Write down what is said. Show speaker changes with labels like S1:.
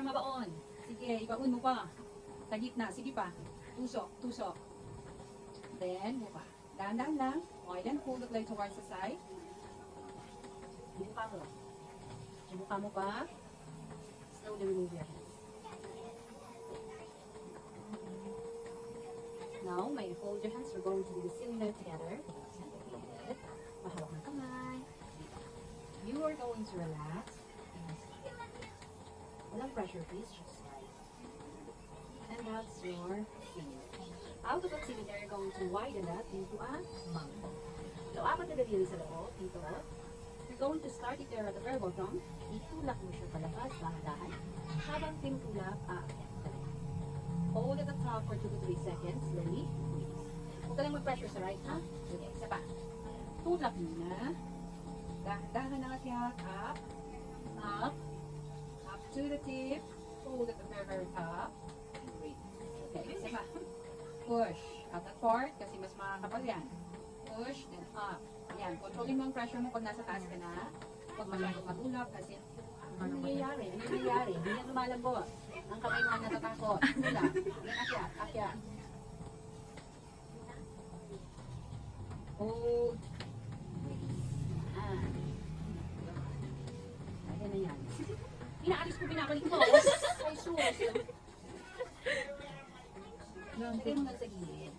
S1: para mabaon. Sige, ibaon mo pa. Sa gitna, sige pa. Tusok, tusok. Then, buka. Dahan-dahan lang. Okay, then hold it like towards the side. Buka mo. Buka mo pa. Slowly remove your hands. Now, may hold your hands. We're going to do the cylinder together. Mahawak ng kamay. You are going to relax. Walang pressure, please. Just slide. And that's your cylinder. Out of that cylinder, you're going to widen that into a mango. So, apat na daliri sa loob. Dito. You're going to start it there at the very bottom. Itulak mo siya palabas, dahan-dahan. Habang tinutulak, hold at the top for 2 to 3 seconds. Slowly. Huwag ka lang mag-pressure sa right, ha? Sige, isa pa. Tulak muna. Dahan-dahan ang akyat. Up. Up. Up to the tip. Hold at the very, very top. Breathe. Okay, isa pa. Push. At that part, kasi mas makakapal yan. Push, then up. Ayan, controlling mo ang pressure mo pag nasa taas ka na. Huwag masyadong matulak kasi ano nangyayari? Ano nangyayari? Hindi yan lumalambot. Ang kamay mo natatakot. Tulak. Yan, akyat. Akyat. Hold. Ayan na yan. Pinaalis ko, pinabalik mo. Ay, sus. Lagay mo na sa gilid.